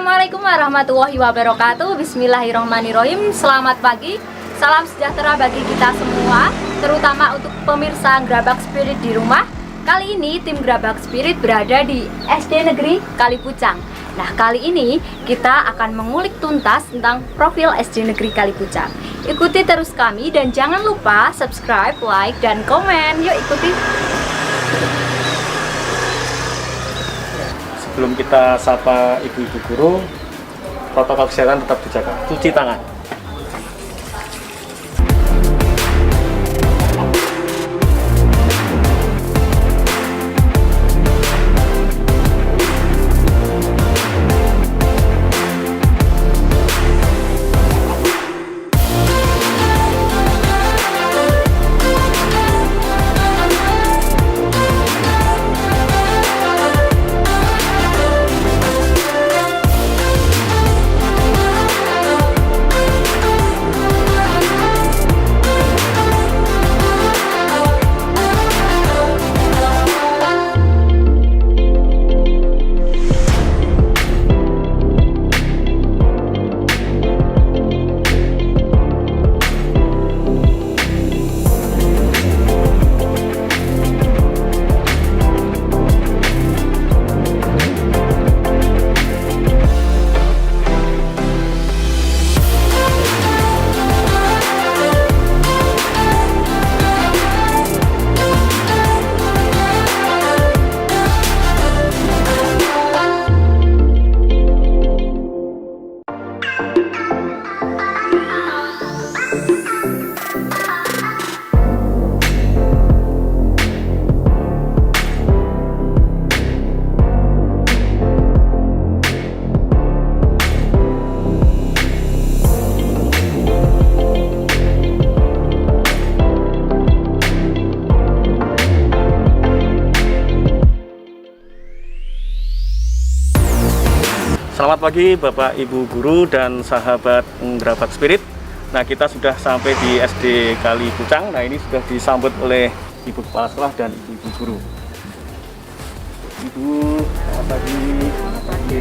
Assalamualaikum warahmatullahi wabarakatuh. Bismillahirrahmanirrahim. Selamat pagi, salam sejahtera bagi kita semua, terutama untuk pemirsa Gerabak Spirit di rumah. Kali ini tim Gerabak Spirit berada di SD Negeri Kalipucang. Nah, kali ini kita akan mengulik tuntas tentang profil SD Negeri Kalipucang. Ikuti terus kami dan jangan lupa subscribe, like, dan komen. Yuk ikuti. Sebelum kita sapa ibu-ibu guru, protokol kesehatan tetap dijaga. Cuci tangan. Selamat pagi Bapak Ibu Guru dan sahabat Gerabak Spirit. Nah, kita sudah sampai di SD Kalipucang. Nah, ini sudah disambut oleh Ibu Kepala Sekolah dan Ibu Guru. Ibu, selamat pagi. Selamat pagi.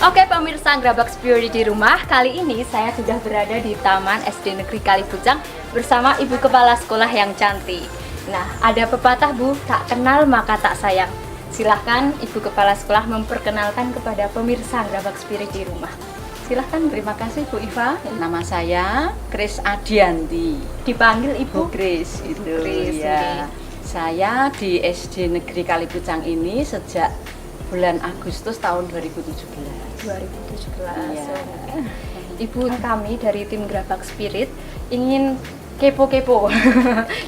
Oke pemirsa Gerabak Spirit di rumah, kali ini saya sudah berada di Taman SD Negeri Kalipucang bersama Ibu Kepala Sekolah yang cantik. Nah, ada pepatah Bu, tak kenal maka tak sayang. Silahkan Ibu Kepala Sekolah memperkenalkan kepada pemirsa Gerabak Spirit di rumah. Silahkan, terima kasih Bu Iva. Nama saya Kris Adianti. Dipanggil Ibu Kris itu Kris, ya. Saya di SD Negeri Kalipucang ini sejak bulan Agustus tahun 2017. 2017. Iya. Ibu, kami dari tim Gerabak Spirit ingin kepo-kepo.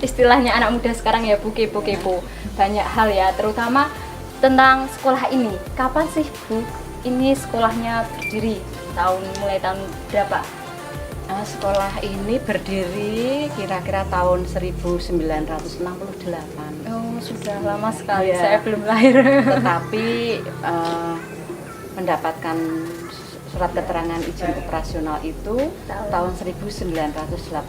Istilahnya anak muda sekarang ya Bu, kepo-kepo. Banyak hal ya, terutama tentang sekolah ini. Kapan sih Bu ini sekolahnya berdiri? Mulai tahun berapa? Sekolah ini berdiri kira-kira tahun 1968. Oh, sudah lama sekali. Iya. Saya belum lahir. Tetapi mendapatkan surat keterangan izin operasional itu tahun 1985.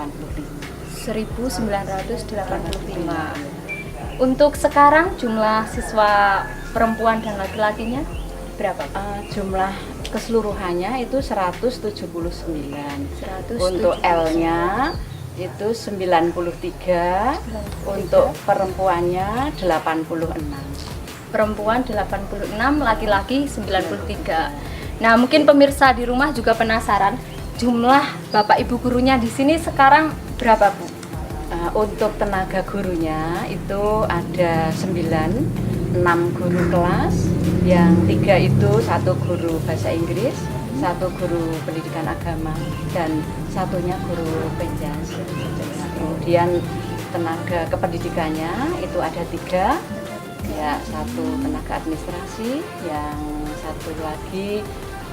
1985. Untuk sekarang jumlah siswa perempuan dan laki-lakinya berapa? Jumlah keseluruhannya itu 179. 179. Untuk L-nya itu 93, untuk perempuannya 86. Perempuan 86, laki-laki 93. Nah, mungkin pemirsa di rumah juga penasaran jumlah Bapak Ibu gurunya di sini sekarang berapa, Bu? Untuk tenaga gurunya itu ada 6 guru kelas, yang 3 itu 1 guru bahasa Inggris, 1 guru pendidikan agama, dan 1-nya guru penjas. Kemudian tenaga kependidikannya itu ada 3, ya 1 tenaga administrasi, yang 1 lagi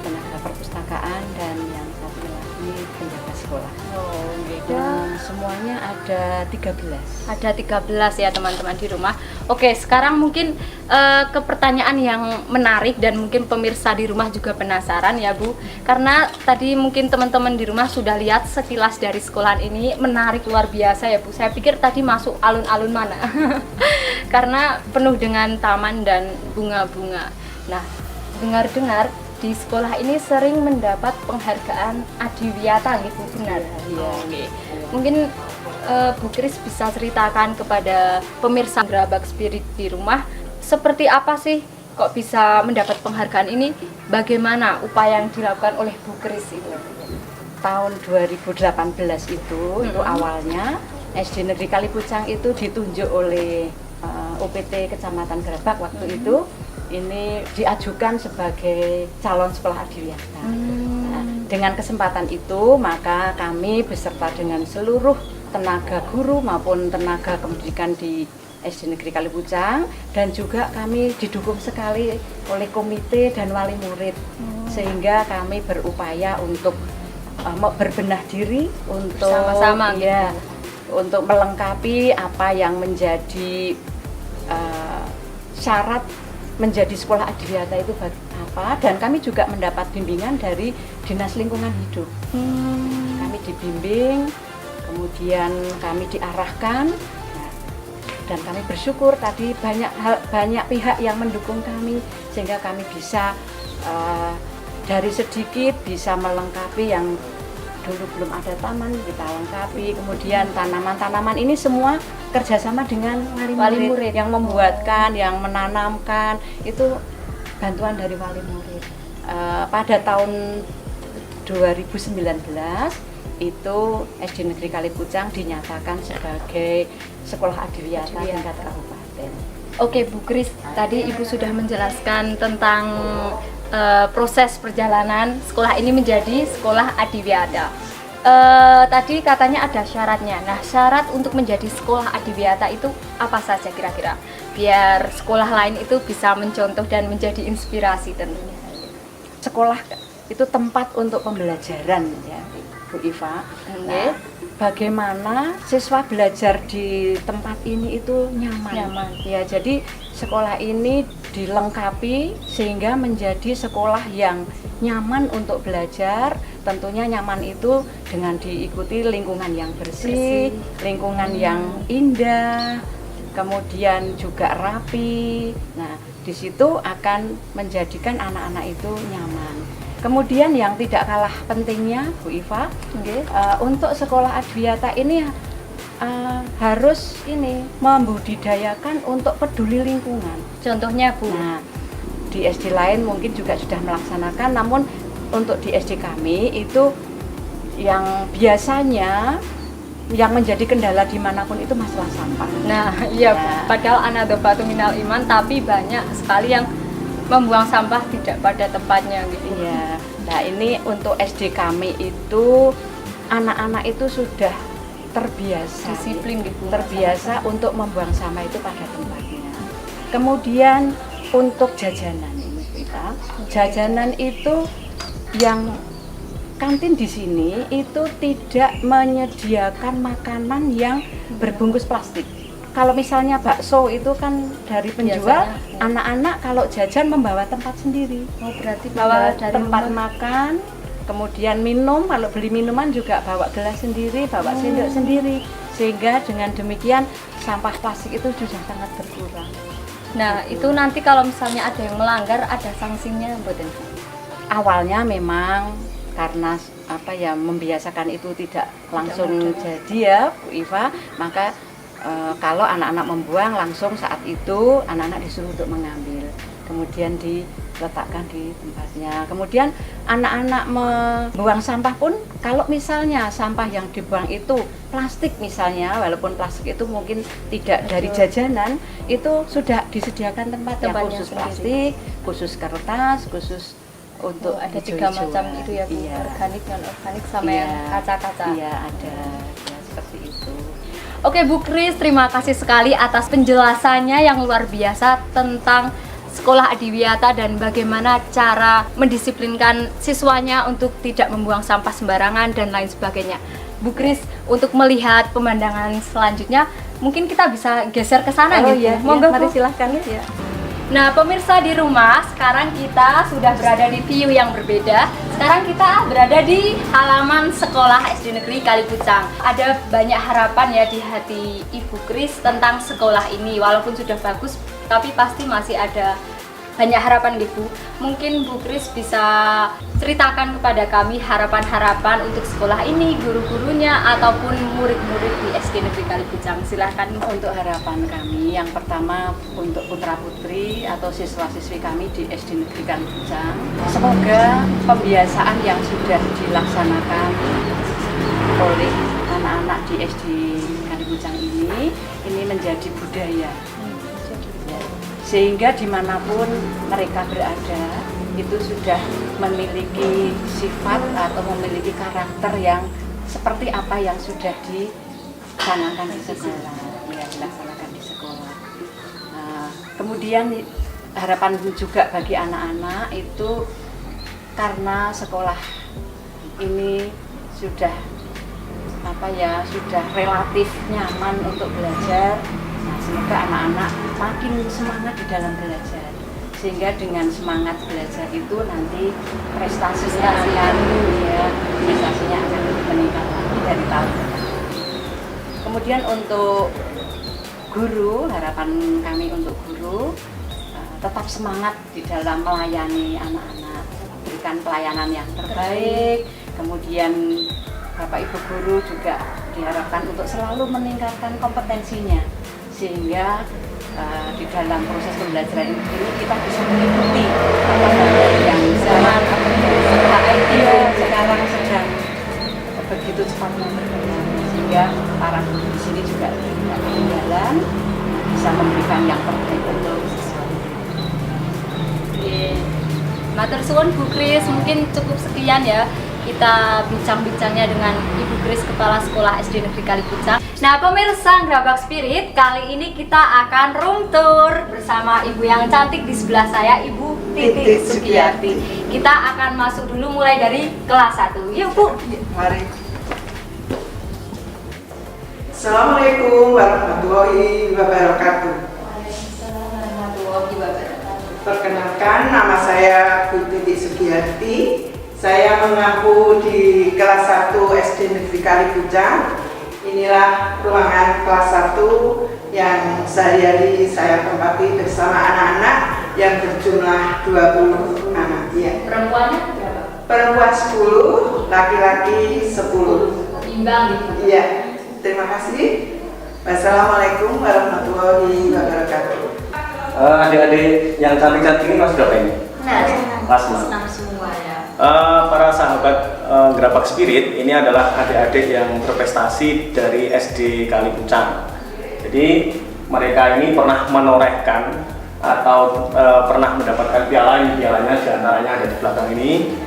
tenaga perpustakaan, dan yang satu lagi penjaga sekolah. Oh, gitu. Dan semuanya ada 13. Ada 13 ya teman-teman di rumah. Oke, sekarang mungkin ke pertanyaan yang menarik dan mungkin pemirsa di rumah juga penasaran ya Bu. Karena tadi mungkin teman-teman di rumah sudah lihat sekilas dari sekolahan ini, menarik luar biasa ya Bu. Saya pikir tadi masuk alun-alun mana. Karena penuh dengan taman dan bunga-bunga. Nah, dengar-dengar di sekolah ini sering mendapat penghargaan Adiwiyata gitu, benar? Iya. Oke. Mungkin Bu Kris bisa ceritakan kepada pemirsa Gerabak Spirit di rumah, seperti apa sih kok bisa mendapat penghargaan ini? Bagaimana upaya yang dilakukan oleh Bu Kris itu? Tahun 2018 itu awalnya SD Negeri Kalipucang itu ditunjuk oleh UPT Kecamatan Gerabak waktu itu. Ini diajukan sebagai calon sekolah adiwiyata. Nah, dengan kesempatan itu maka kami beserta dengan seluruh tenaga guru maupun tenaga pendidikan di SD Negeri Kalipucang, dan juga kami didukung sekali oleh komite dan wali murid, sehingga kami berupaya untuk berbenah diri untuk sama-sama ya, untuk melengkapi apa yang menjadi syarat menjadi sekolah adiwiyata itu apa, dan kami juga mendapat bimbingan dari Dinas Lingkungan Hidup. Kami dibimbing, kemudian kami diarahkan, dan kami bersyukur tadi banyak pihak yang mendukung kami sehingga kami bisa dari sedikit bisa melengkapi yang dulu belum ada taman, kita lengkapi. Kemudian tanaman-tanaman ini semua kerjasama dengan wali murid yang membuatkan, yang menanamkan, itu bantuan dari wali murid. Pada tahun 2019 itu SD Negeri Kalipucang dinyatakan sebagai sekolah adiwiyata tingkat kabupaten. Oke Bu Kris, tadi Ibu sudah menjelaskan tentang proses perjalanan sekolah ini menjadi sekolah adiwiyata. Tadi katanya ada syaratnya. Nah, syarat untuk menjadi sekolah adiwiyata itu apa saja kira-kira? Biar sekolah lain itu bisa mencontoh dan menjadi inspirasi tentunya. Sekolah itu tempat untuk pembelajaran ya, Bu Iva. Nah, bagaimana siswa belajar di tempat ini itu nyaman. Ya, jadi sekolah ini dilengkapi sehingga menjadi sekolah yang nyaman untuk belajar. Tentunya nyaman itu dengan diikuti lingkungan yang bersih, lingkungan yang indah, kemudian juga rapi. Nah, di situ akan menjadikan anak-anak itu nyaman. Kemudian yang tidak kalah pentingnya, Bu Iva, untuk sekolah adiwiyata ini harus membudidayakan untuk peduli lingkungan. Contohnya Bu? Nah, di SD lain mungkin juga sudah melaksanakan, namun untuk di SD kami itu yang biasanya yang menjadi kendala dimanapun itu masalah sampah. Nah, iya, padahal anadobatu minal iman, tapi banyak sekali yang membuang sampah tidak pada tempatnya gitu. Iya. Nah, ini untuk SD kami itu anak-anak itu sudah terbiasa, disiplin gitu. Terbiasa untuk membuang sampah itu pada tempatnya. Kemudian untuk jajanan ini kita, jajanan itu yang kantin di sini itu tidak menyediakan makanan yang berbungkus plastik. Kalau misalnya bakso itu kan dari penjual, anak-anak kalau jajan membawa tempat sendiri. Oh, berarti bawa dari tempat makan, kemudian minum, kalau beli minuman juga bawa gelas sendiri, bawa sendok sendiri. Sehingga dengan demikian sampah plastik itu sudah sangat berkurang. Nah, itu nanti kalau misalnya ada yang melanggar, ada sanksinya, mboten? Awalnya memang karena membiasakan itu tidak langsung jadi ya, Bu Iva, maka kalau anak-anak membuang langsung saat itu anak-anak disuruh untuk mengambil, kemudian diletakkan di tempatnya. Kemudian anak-anak membuang sampah pun, kalau misalnya sampah yang dibuang itu plastik misalnya, walaupun plastik itu mungkin tidak dari jajanan, itu sudah disediakan tempatnya khusus plastik, khusus kertas, khusus untuk ada tiga macam itu ya, Bu. Organik, non organik, sama yang kaca-kaca. Iya, ada ya, seperti itu. Oke Bu Kris, terima kasih sekali atas penjelasannya yang luar biasa tentang sekolah Adiwiyata dan bagaimana cara mendisiplinkan siswanya untuk tidak membuang sampah sembarangan dan lain sebagainya. Bu Kris, untuk melihat pemandangan selanjutnya, mungkin kita bisa geser ke sana gitu. Iya, Monggo, mari Bu. silahkan ya. Nah, pemirsa di rumah, sekarang kita sudah berada di view yang berbeda. Sekarang kita berada di halaman sekolah SD Negeri Kalipucang. Ada banyak harapan ya di hati Ibu Kris tentang sekolah ini. Walaupun sudah bagus, tapi pasti masih ada banyak harapan gitu. Mungkin Bu Kris bisa ceritakan kepada kami harapan-harapan untuk sekolah ini, guru-gurunya ataupun murid-murid di SD Negeri Kalipucang. Silahkan. Untuk harapan kami, yang pertama untuk putra-putri atau siswa-siswi kami di SD Negeri Kalipucang, semoga pembiasaan yang sudah dilaksanakan oleh anak-anak di SD Kalipucang ini menjadi budaya. Sehingga dimanapun mereka berada itu sudah memiliki sifat atau memiliki karakter yang seperti apa yang sudah dicanangkan di sekolah, ya, dilaksanakan di sekolah. Kemudian harapan juga bagi anak-anak itu karena sekolah ini sudah sudah relatif nyaman untuk belajar. Nah, semoga anak-anak makin semangat di dalam belajar, sehingga dengan semangat belajar itu nanti prestasinya akan lebih meningkat lagi dari tahun ke tahun. Kemudian untuk guru, harapan kami untuk guru tetap semangat di dalam melayani anak-anak, berikan pelayanan yang terbaik. Kemudian Bapak Ibu guru juga diharapkan untuk selalu meningkatkan kompetensinya, sehingga di dalam proses pembelajaran ini kita bisa mengikuti apa yang zaman IT sekarang sedang begitu cepatnya berkembang, sehingga para guru di sini juga tidak ketinggalan, bisa memberikan yang terbaik untuk siswa. Matur suwun Bu Kris, mungkin cukup sekian ya kita bincang-bincangnya dengan Ibu Kris, Kepala Sekolah SD Negeri Kalipucang. Nah, pemirsa Grabak Spirit, kali ini kita akan room tour bersama ibu yang cantik di sebelah saya, Ibu Titik Sugiyarti. Kita akan masuk dulu mulai dari kelas 1. Yuk, Bu. Mari. Assalamualaikum warahmatullahi wabarakatuh. Waalaikumsalam warahmatullahi wabarakatuh. Perkenalkan, nama saya Bu Titik Sugiyarti. Saya mengaku di kelas 1 SD Negeri Kalipucang. Inilah ruangan kelas 1 yang sehari-hari saya tempati bersama anak-anak yang berjumlah 20 anak. Ya. Perempuannya berapa? Perempuan 10, laki-laki 10. Imbang gitu. Iya, terima kasih. Wassalamualaikum warahmatullahi wabarakatuh. Adik-adik yang cantik-cantik ini masih berapa ini? Kelas 6. Semua ya. Para sahabat Grabak Spirit, ini adalah adik-adik yang berprestasi dari SD Kalipucang. Jadi mereka ini pernah menorehkan atau pernah mendapatkan pialanya diantaranya ada di belakang ini,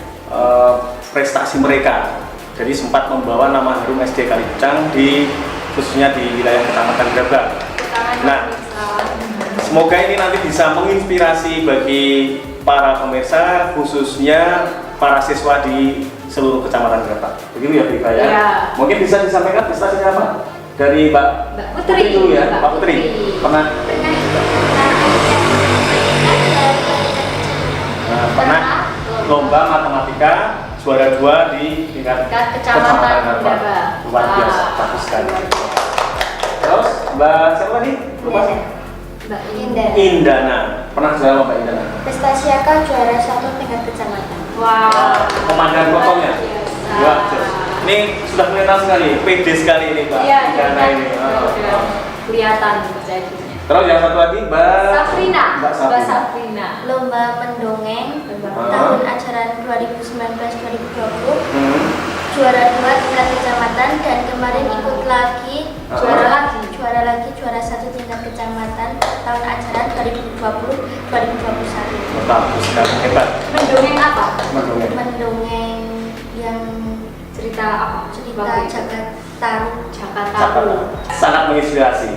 prestasi mereka. Jadi sempat membawa nama harum SD Kalipucang khususnya di wilayah Kecamatan Grabak. Nah, semoga ini nanti bisa menginspirasi bagi para pemirsa, khususnya para siswa di seluruh Kecamatan Grabak. Begitu ya, Bika ya? Ya. Mungkin bisa disampaikan prestasinya apa? Dari Mbak Putri dulu ya, Mbak Putri. Pernah lomba matematika juara 2 di tingkat Kecamatan Grabak. Luar biasa, bagus sekali. Terus Mbak siapa tadi? Lupa. Mbak Indana. Indana. Pernah juara Mbak Indana? Prestasi akal juara 1 tingkat kecamatan. Wow. Komandan pokoknya. Wah, ini sudah kelihatan sekali, pede sekali ini Mbak Iya, Indana ini. Kelihatan jadinya. Terus yang satu lagi Mbak Safrina. Mbak Mbak Safrina. Lomba mendongeng tahun ajaran 2019-2020. Juara 2 tingkat kecamatan dan kemarin ikut lagi juara 1 tingkat kecamatan tahun ajaran 2020-2021. Bagus sekali, hebat. Mendongeng apa? Mendongeng. Mendongeng yang Cerita apa? cerita Waktu itu. Jagat Taruh. Jakarta. Sangat menginspirasi.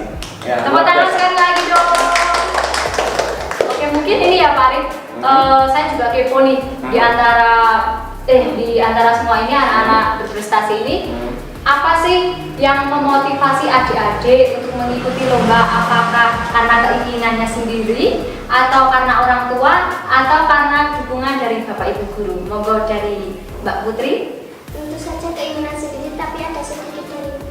Ya, Tepuk luar tangan biasa. sekali lagi dong. Oke, mungkin Mungkin ini ya Pak Arif, saya juga kepo nih di antara semua ini anak-anak berprestasi ini, apa sih yang memotivasi adik-adik untuk mengikuti lomba? Apakah karena keinginannya sendiri, atau karena orang tua, atau karena dukungan dari Bapak Ibu guru? Monggo dari Mbak Putri. Tentu saja keinginan sendiri, tapi ada sedikit dari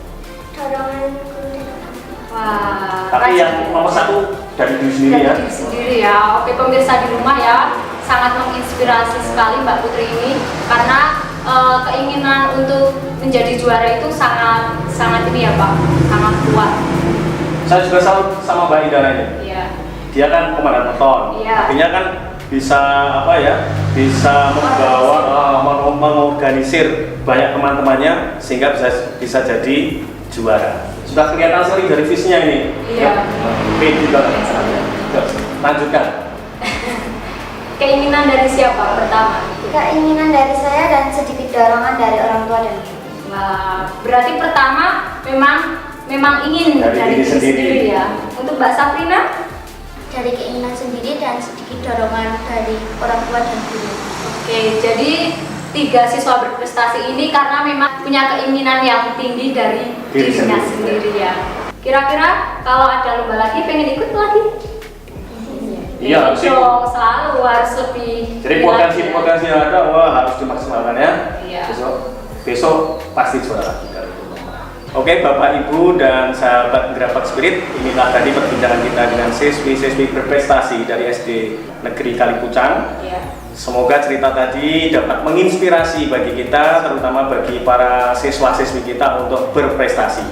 dorongan guru dan orang tua. Wah, Tapi yang nomor satu dari diri sendiri ya. dari diri sendiri ya. Oke pemirsa di rumah ya, sangat menginspirasi sekali Mbak Putri ini karena keinginan untuk menjadi juara itu sangat ini ya Pak, sangat kuat. Saya juga salut sama Mbak Ida ini. Iya. Dia kan komandan beton, Iya. artinya kan bisa bisa membawa mengorganisir banyak teman-temannya sehingga bisa jadi juara. Sudah kelihatan sekali dari visinya ini. Iya. Pede banget. Lanjutkan. Keinginan dari siapa pertama? Keinginan dari saya dan sedikit dorongan dari orang tua dan guru. Nah, berarti pertama memang ingin dari diri sendiri ya. Untuk Mbak Safrina? Dari keinginan sendiri dan sedikit dorongan dari orang tua dan guru. Oke, jadi 3 siswa berprestasi ini karena memang punya keinginan yang tinggi dari dirinya sendiri ya. Kira-kira kalau ada lomba lagi pengen ikut lagi? Iya, harus ikut. dong, selalu harus lebih. Jadi potensi yang ada harus dimaksimalkan ya. Iya. Besok pasti juara lagi kali itu. Oke, Bapak Ibu dan sahabat Gerabak Spirit, inilah tadi perbincangan kita dengan siswi-siswi berprestasi dari SD Negeri Kalipucang. Iya. Semoga cerita tadi dapat menginspirasi bagi kita, terutama bagi para siswa-siswi kita untuk berprestasi.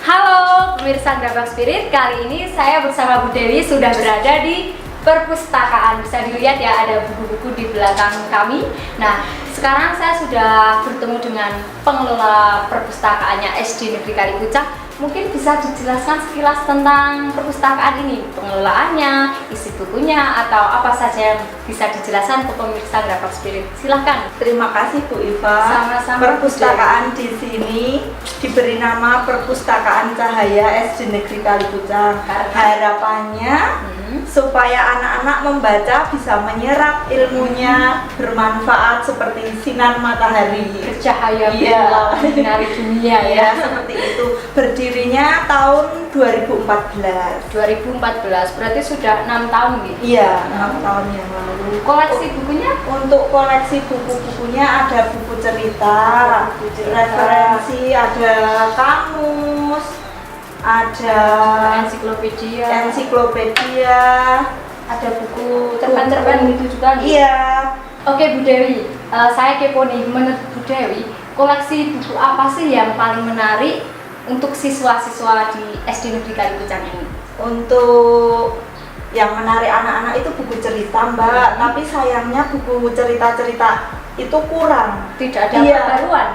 Halo pemirsa Gerabak Spirit, kali ini saya bersama Bu Dewi sudah berada di perpustakaan. Bisa dilihat ya, ada buku-buku di belakang kami. Nah, sekarang saya sudah bertemu dengan pengelola perpustakaannya SD Negeri Kalipucang. Mungkin bisa dijelaskan sekilas tentang perpustakaan ini, pengelolaannya, isi bukunya, atau apa saja yang bisa dijelaskan ke pemirsa Gerabak Spirit. Silahkan. Terima kasih Bu Iva. Sama-sama, Perpustakaan di sini diberi nama Perpustakaan Cahaya SD Negeri Kalipucang. Harapannya supaya anak-anak membaca bisa menyerap ilmunya, bermanfaat seperti sinar matahari. Bercahaya Iya. menyinari dunia ya. Ya, seperti itu. Berdirinya tahun 2014. 2014, berarti sudah 6 tahun nih. Iya, 6 tahun yang lalu. Koleksi bukunya? Untuk koleksi buku-bukunya ada buku cerita, referensi, ada kamus, ada ensiklopedia, ada buku Cerpen-cerpen gitu juga nih? Iya. Oke Bu Dewi, saya kepo nih, menurut Bu Dewi, koleksi buku apa sih yang paling menarik untuk siswa-siswa di SD Negeri Kalipucang ini? Untuk yang menarik anak-anak itu buku cerita, Mbak. Tapi sayangnya buku cerita-cerita itu kurang. Tidak ada Iya. perbaruan?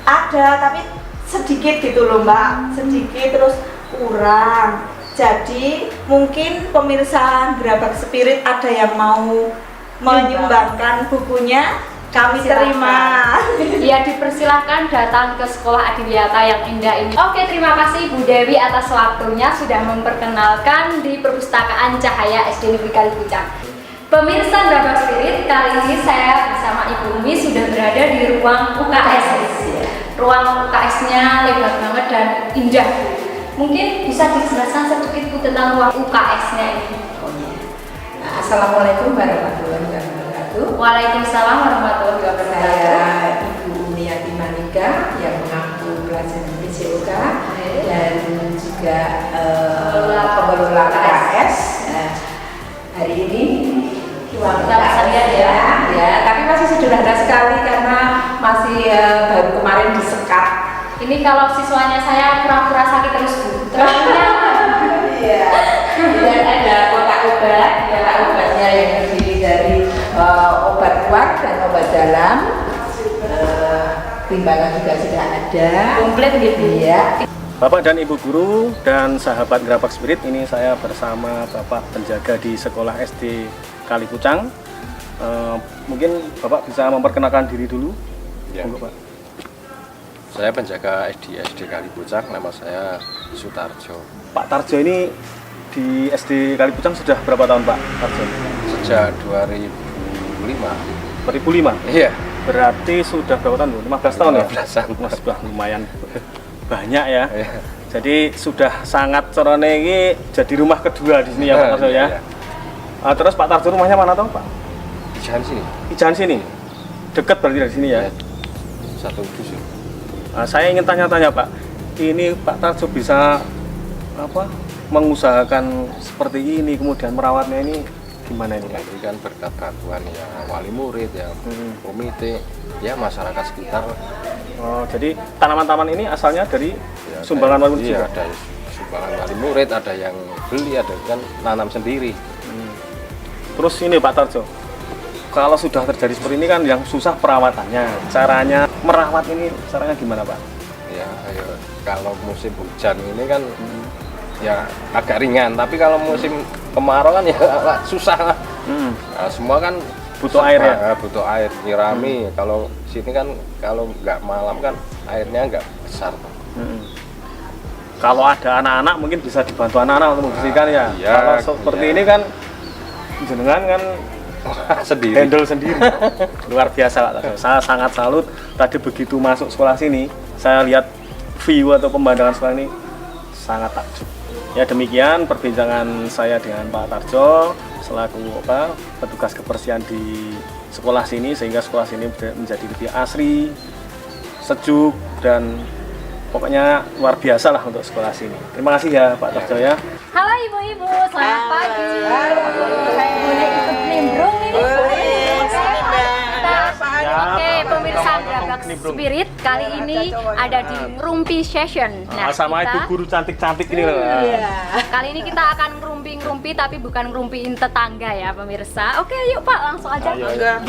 Ada, tapi sedikit gitu loh Mbak, sedikit terus kurang. Jadi mungkin pemirsa Gerabak Spirit ada yang mau menyumbangkan bukunya, kami terima. Ya, dipersilahkan datang ke Sekolah Adiwiyata yang indah ini. Oke, terima kasih Bu Dewi atas waktunya sudah memperkenalkan di Perpustakaan Cahaya SD Negeri Kalipucang. Pemirsa Gerabak Spirit, kali ini saya bersama Ibu Umi sudah berada di ruang UKS. Ruang UKS-nya lebar banget dan indah. Mungkin bisa dijelaskan sedikit Bu tentang ruang UKS-nya ini. Assalamualaikum warahmatullahi wabarakatuh. Waalaikumsalam warahmatullahi wabarakatuh. Saya Ibu Umiati Manika yang mengaku pelajaran PJOK dan juga pengelola UKS. Hari ini ruang UKS ya, tapi masih sederhana sekali karena masih baru kemarin disekat. Ini kalau siswanya saya pura-pura sakit terus Bu. Terlalu nyaman. Iya. Dan ada kotak obatnya yang terdiri dari obat luar dan obat dalam. Timbangan juga sudah ada. Komplit gitu. Iya. Bapak dan Ibu Guru dan sahabat Gerabak Spirit, ini saya bersama Bapak penjaga di Sekolah SD Kalipucang. Mungkin Bapak bisa memperkenalkan diri dulu. Ya. Monggo, Pak. Saya penjaga SD Kalipucang, nama saya Sutarjo. Pak Tarjo ini di SD Kalipucang sudah berapa tahun Pak Tarjo? Sejak 2005. 2005? Iya. Berarti sudah berapa tahun? 15 tahun ya? 15-an. Wah, sudah lumayan banyak ya. Iya. Jadi sudah sangat corone ini jadi rumah kedua di sini ya Pak Tarjo ya. Iya. Terus Pak Tarjo rumahnya mana toh Pak? Di jalan sini. Di jalan sini. Dekat berarti dari sini ya. Iya. Satu dusun. Saya ingin tanya-tanya Pak. Ini Pak Tarjo bisa mengusahakan seperti ini, kemudian merawatnya ini gimana ini Pak? Ini kan berkat bantuan ya wali murid, ya komite, ya masyarakat sekitar. Oh, jadi tanaman-tanaman ini asalnya dari Ya, sumbangan wali murid iya, juga? ada sumbangan wali murid, ada yang beli, ada yang nanam sendiri. Terus ini Pak Tarjo, kalau sudah terjadi seperti ini kan yang susah perawatannya. Caranya merawat ini caranya gimana Pak? Ya, kalau musim hujan ini kan ya agak ringan, tapi kalau musim kemarau kan ya susah. Nah, semua kan Butuh air ya? Butuh air, nyirami. Kalau sini kan kalau nggak malam kan airnya nggak besar. Kalau ada anak-anak mungkin bisa dibantu anak-anak untuk membersihkan ya. Iya, Kalau seperti iya. ini kan jenengan kan Sendiri. handle sendiri. Luar biasa Pak Tarjo. Saya sangat salut. Tadi begitu masuk sekolah sini, saya lihat view atau pemandangan sekolah ini sangat takjub. Ya demikian perbincangan saya dengan Pak Tarjo selaku petugas kebersihan di sekolah sini, sehingga sekolah sini menjadi lebih asri, sejuk, dan pokoknya luar biasa lah untuk sekolah sini. Terima kasih ya Pak Tarjo ya. Halo ibu-ibu, selamat pagi. Saya boleh ikut nimbrung ini? Oke, pemirsa Grabak Spirit kali ini ada di Ngerumpi Session. Sama kita- ibu guru cantik-cantik ini loh. Kali ini kita akan ngerumpi-ngerumpi tapi bukan ngerumpiin tetangga ya pemirsa. Oke, yuk Pak, langsung aja.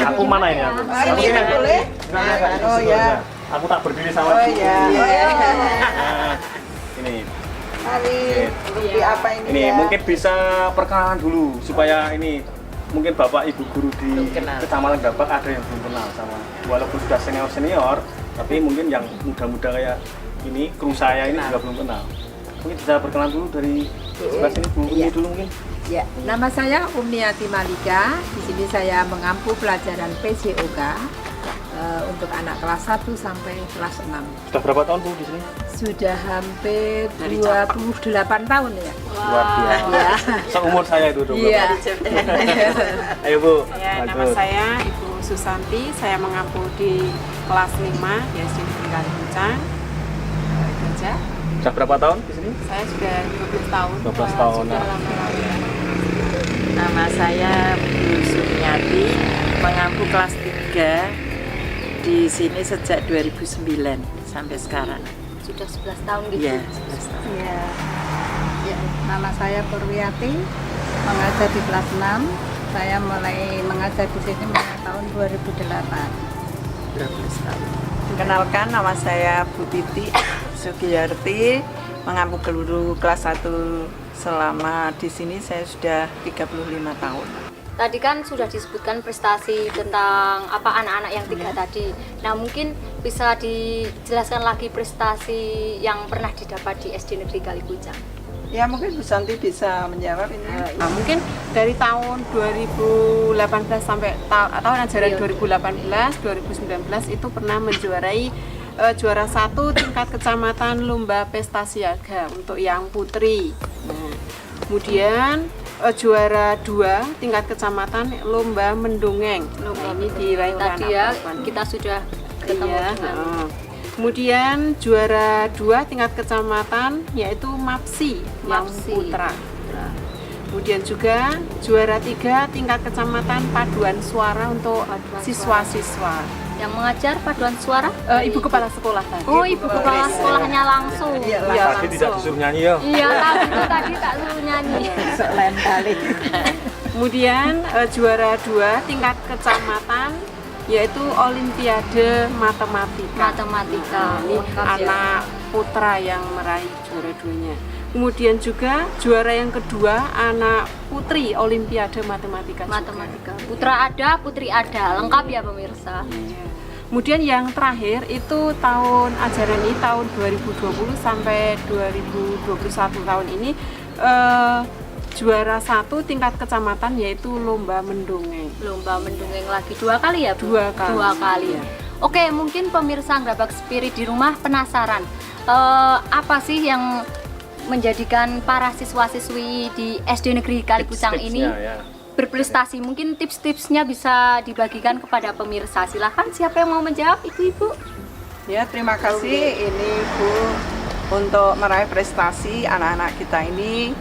Aku mana ini aku? Aku ini sini. boleh? Enggak, Oh ya. Aku tak berdiri sama Oh ibu. ya. Nah, ini. Mari, Rupi apa ini Ini ya? mungkin bisa perkenalan dulu supaya ini mungkin Bapak Ibu guru di Kecamatan Grabak ada yang belum kenal sama, walaupun sudah senior tapi mungkin yang muda-muda kayak ini kru saya ini juga belum kenal. Mungkin bisa perkenalan dulu dari sebelah sini Bu Umi dulu mungkin. Ya, nama saya Umniati Malika. Di sini saya mengampu pelajaran PJOK untuk anak kelas 1 sampai kelas 6. Sudah berapa tahun Bu di sini? Sudah hampir 28 tahun ya. Luar biasa. Seumur saya itu dong. Iya. Ayo Bu. Ya, nama lanjut. saya Ibu Susanti, saya mengampu di kelas 5 di SD Negeri Kalipucang. Kerja. Sudah berapa tahun di sini? Saya sudah 12 tahun. 12 tahun. Sudah lama-lama. Nama saya Bu Sumiati, mengampu kelas 3 di sini sejak 2009 sampai sekarang. Sudah 11 tahun gitu. Iya, 11 tahun. Ya. Ya, nama saya Purwiati, mengajar di kelas 6. Saya mulai mengajar di sini mulai tahun 2008. 12 tahun. Kenalkan, nama saya Bu Titi Sugiyarti, mengampu guru kelas 1 selama di sini saya sudah 35 tahun. Tadi kan sudah disebutkan prestasi tentang anak-anak yang 3 tadi. Nah, mungkin bisa dijelaskan lagi prestasi yang pernah didapat di SD Negeri Kalipucang. Ya mungkin Bu Santi bisa menjawab ini. Nah, mungkin dari tahun 2018 sampai tahun ajaran 2018-2019 itu pernah menjuarai juara 1 tingkat kecamatan lomba pesta siaga untuk yang putri. Nah, kemudian juara 2 tingkat kecamatan lomba mendongeng. Nah, ini diraih oleh Tadi anak ya perempuan. kita sudah ketemu Iya, dengan kemudian juara 2 tingkat kecamatan yaitu MAPSI yang MAPSI. putra. Kemudian juga juara 3 tingkat kecamatan paduan suara untuk Paduan siswa-siswa. yang mengajar paduan suara. Ibu kepala sekolah tadi. Oh, ibu kepala sekolahnya langsung. Iya, Tadi tidak langsung. disuruh nyanyi ya. Iya, tadi tak suruh nyanyi. Lain kali. Kemudian juara 2 tingkat kecamatan yaitu Olimpiade Matematika. Matematika. Ini anak putra yang meraih juara 2-nya. Kemudian juga juara yang kedua anak putri Olimpiade Matematika. juga. Matematika. Putra ada, putri ada. Lengkap ya pemirsa. Kemudian yang terakhir itu tahun ajaran ini tahun 2020 sampai 2021 tahun ini juara 1 tingkat kecamatan yaitu lomba mendongeng. Lomba mendongeng lagi 2 kali ya, Bu? 2 kali. 2 kali. Iya. Oke, mungkin pemirsa Gerabak Spirit di rumah penasaran. Apa sih yang menjadikan para siswa-siswi di SD Negeri Kalipucang ini berprestasi? Mungkin tips-tipsnya bisa dibagikan kepada pemirsa. Silahkan, siapa yang mau menjawab, Ibu-ibu? Ya, terima kasih ini Bu untuk meraih prestasi anak-anak kita ini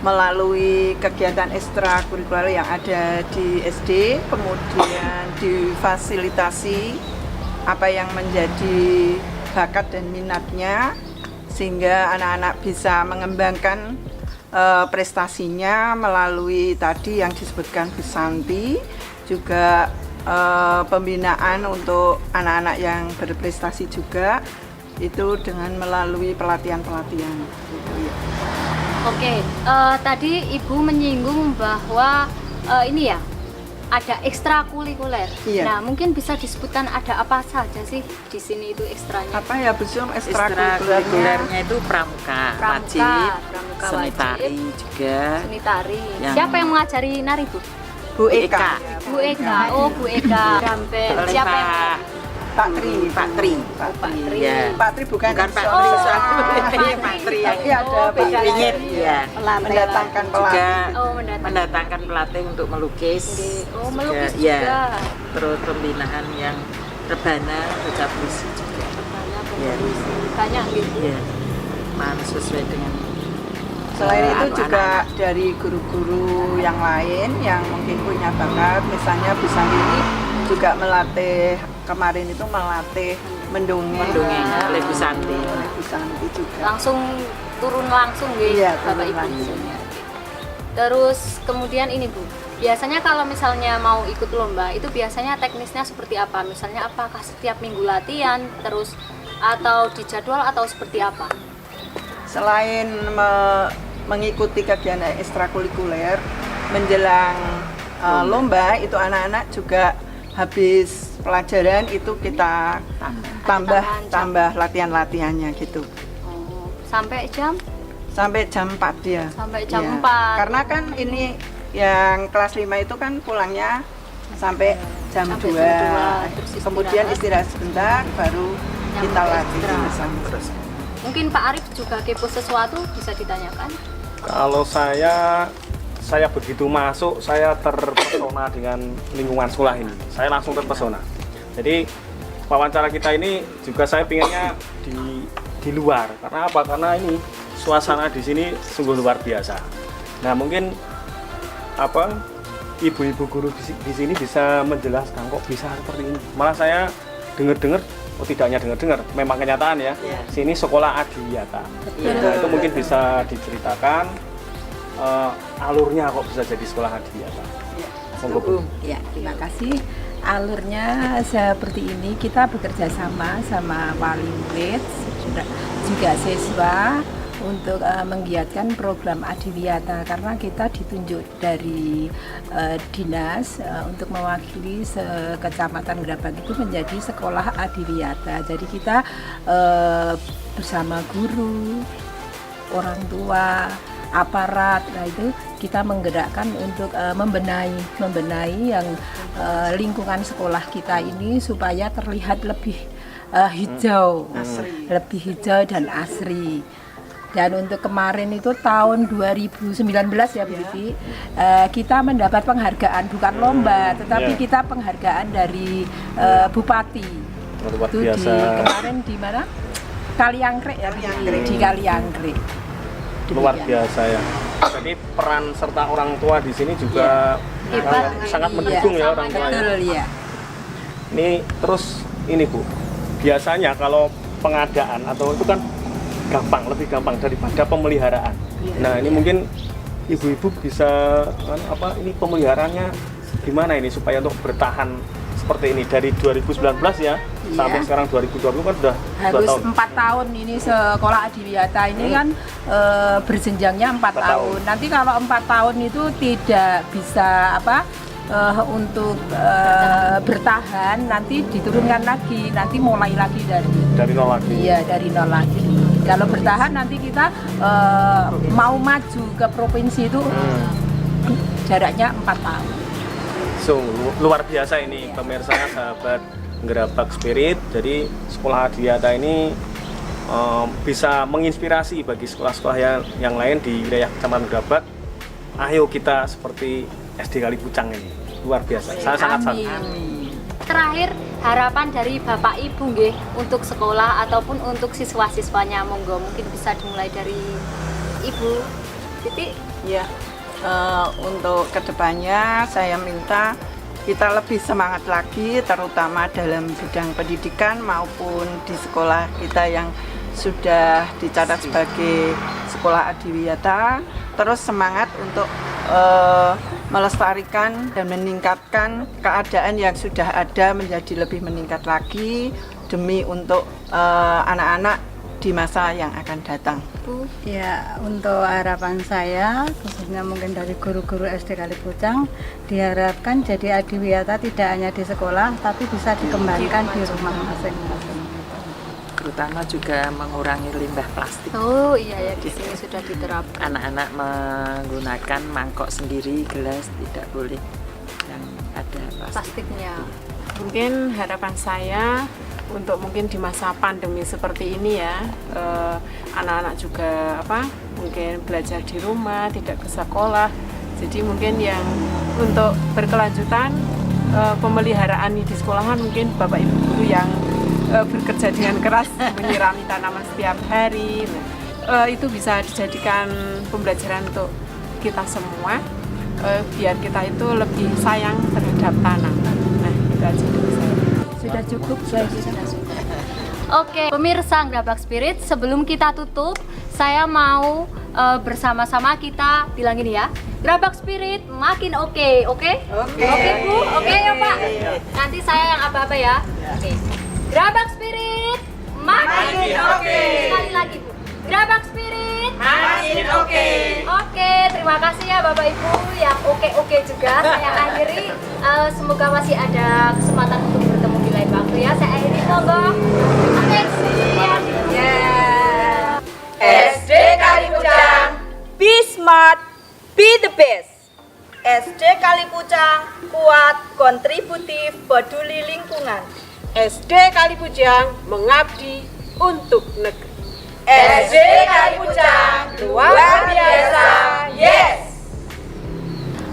melalui kegiatan ekstrakurikuler yang ada di SD, kemudian difasilitasi apa yang menjadi bakat dan minatnya sehingga anak-anak bisa mengembangkan prestasinya melalui tadi yang disebutkan Bu Santi, juga pembinaan untuk anak-anak yang berprestasi juga itu dengan melalui pelatihan-pelatihan gitu ya. Oke, tadi Ibu menyinggung bahwa ini ya, ada ekstrakurikuler. Iya. Nah, mungkin bisa disebutkan ada apa saja sih di sini itu ekstranya? Apa ya Bu Sum ekstrakurikulernya? Ekstrakurikulernya itu pramuka, wajib, pramuka seni wajib, tari juga. seni tari. Yang- Siapa yang mengajari nari, Bu? Bu Eka. Bu Eka. Oh, Bu Eka. Gampel. Oleh Siapa yang Pak Tri. Pak Tri. Pak Tri. Ya. Pak Tri bukan Bukan Pak Tri. Tri, Pak Pak Tri yang Tapi ada Pak beda Tri. Winyit, ya. Mendatangkan Juga pelatih. Oh, mendatangkan. mendatangkan pelatih untuk melukis. Oh, melukis ya. juga. Terus pembinaan yang rebana, baca puisi juga. Banyak banyak gitu. Ya. Sesuai dengan Selain itu anak-anak. juga dari guru-guru yang lain yang mungkin punya bakat, misalnya Bu Santi ini juga melatih, kemarin itu melatih mendongeng oleh Bu Santi. oleh Bu Santi juga. Langsung turun langsung gitu, Iya, Bapak turun Ibu. langsung. Terus kemudian ini, Bu. Biasanya kalau misalnya mau ikut lomba itu biasanya teknisnya seperti apa? Misalnya apakah setiap minggu latihan terus atau di jadwal atau seperti apa? Selain mengikuti kegiatan ekstrakurikuler menjelang lomba itu anak-anak juga habis pelajaran itu kita tambah latihan-latihannya gitu. Oh, sampai jam? Sampai jam 4 ya. Sampai jam Iya. 4. Karena kan ini yang kelas 5 itu kan pulangnya sampai jam 2. Terus Kemudian istirahat sebentar baru Yang kita latih ekstra. bersama. Mungkin Pak Arif juga kepo sesuatu, bisa ditanyakan. Kalau saya begitu masuk, saya terpesona dengan lingkungan sekolah ini. Saya langsung terpesona. Jadi wawancara kita ini juga saya pinginnya di luar. Karena apa? Karena ini suasana di sini sungguh luar biasa. Nah, mungkin apa ibu-ibu guru di sini bisa menjelaskan kok bisa seperti ini. Malah saya dengar-dengar, oh tidak hanya dengar-dengar, memang kenyataan ya. Sini sekolah adiwiyata. Nah, itu mungkin bisa diceritakan alurnya kok bisa jadi sekolah adiwiyata. Monggo, Bu. Ya, terima kasih. Alurnya seperti ini, kita bekerja sama wali murid, juga siswa untuk menggiatkan program adiwiyata karena kita ditunjuk dari dinas untuk mewakili Kecamatan Gerabak itu menjadi sekolah adiwiyata. Jadi kita bersama guru, orang tua, aparat, nah itu kita menggerakkan untuk membenahi yang lingkungan sekolah kita ini supaya terlihat lebih hijau, lebih hijau dan asri. Dan untuk kemarin itu tahun 2019 ya Bu Titi, kita mendapat penghargaan, bukan lomba, tetapi kita penghargaan dari Bupati. Luar Itu biasa. kemarin di mana? Kaliangkrek ya, di Kaliangkrek. Luar biasa ya. Jadi peran serta orang tua di sini juga sangat mendukung ya orang tua. Betul ya. Ini terus ini Bu, biasanya kalau pengadaan atau itu kan gampang, lebih gampang daripada pemeliharaan. Nah ini mungkin ibu-ibu bisa ini pemeliharaannya gimana ini supaya untuk bertahan seperti ini dari 2019 ya sampai sekarang 2020 kan sudah 2 harus tahun. 4 tahun ini sekolah adiwiyata ini kan berjenjangnya 4 tahun. Nanti kalau 4 tahun itu tidak bisa untuk bertahan, nanti diturunkan lagi, nanti mulai lagi dari nol lagi. Iya, dari nol lagi. Kalau bertahan nanti kita mau maju ke provinsi itu jaraknya 4 tahun. Luar biasa ini pemirsa sahabat Gerabak Spirit. Jadi sekolah Adiwiyata ini bisa menginspirasi bagi sekolah-sekolah yang lain di wilayah Kecamatan Gerabak. Ayo kita seperti SD Kalipucang ini, luar biasa. Saya sangat. Terakhir, harapan dari Bapak Ibu nggih untuk sekolah ataupun untuk siswa-siswanya, monggo mungkin bisa dimulai dari Ibu Titi. Ya, untuk kedepannya saya minta kita lebih semangat lagi, terutama dalam bidang pendidikan maupun di sekolah kita yang sudah dicatat sebagai sekolah Adiwiyata. Terus semangat untuk melestarikan dan meningkatkan keadaan yang sudah ada menjadi lebih meningkat lagi demi untuk anak-anak di masa yang akan datang. Ya, untuk harapan saya khususnya mungkin dari guru-guru SD Kalipucang, diharapkan jadi Adiwiyata tidak hanya di sekolah tapi bisa dikembangkan di rumah masing-masing. Terutama juga mengurangi limbah plastik. Oh iya ya, di sini sudah diterapkan. Anak-anak menggunakan mangkok sendiri, gelas, tidak boleh yang ada plastiknya. Mungkin harapan saya untuk mungkin di masa pandemi seperti ini ya, anak-anak juga mungkin belajar di rumah, tidak ke sekolah. Jadi mungkin yang untuk berkelanjutan pemeliharaan di sekolahan, mungkin Bapak Ibu guru yang bekerja dengan keras menyirami tanaman setiap hari, itu bisa dijadikan pembelajaran untuk kita semua, biar kita itu lebih sayang terhadap tanaman. Nah, itu aja dari saya. Sudah cukup saya kira. Oke, pemirsa Gerabak Spirit, sebelum kita tutup, saya mau bersama-sama kita bilang gini ya. Gerabak Spirit makin oke. Oke Bu? Oke ya Pak? Nanti saya yang apa-apa ya. Oke. Gerabak Spirit makin oke. Sekali lagi Bu. Gerabak Spirit makin oke. Oke, terima kasih ya Bapak Ibu yang oke juga. Saya akhiri, semoga masih ada kesempatan untuk bertemu di lain waktu ya. Saya akhiri, monggo. Oke, sekian. SD Kalipucang, be smart, be the best. SD Kalipucang kuat, kontributif, peduli lingkungan. SD Kalipucang mengabdi untuk negeri. SD Kalipucang luar biasa, yes!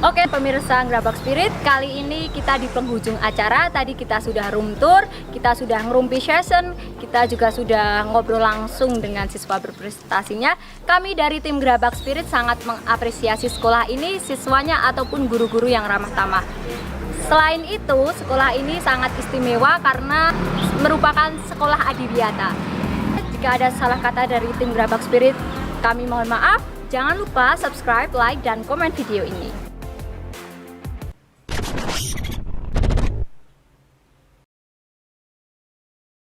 Oke pemirsa Gerabak Spirit, kali ini kita di penghujung acara. Tadi kita sudah room tour, kita sudah ngerumpi session, kita juga sudah ngobrol langsung dengan siswa berprestasinya. Kami dari tim Gerabak Spirit sangat mengapresiasi sekolah ini, siswanya ataupun guru-guru yang ramah tamah. Selain itu, sekolah ini sangat istimewa karena merupakan sekolah Adiwiyata. Jika ada salah kata dari tim Gerabak Spirit, kami mohon maaf. Jangan lupa subscribe, like, dan komen video ini.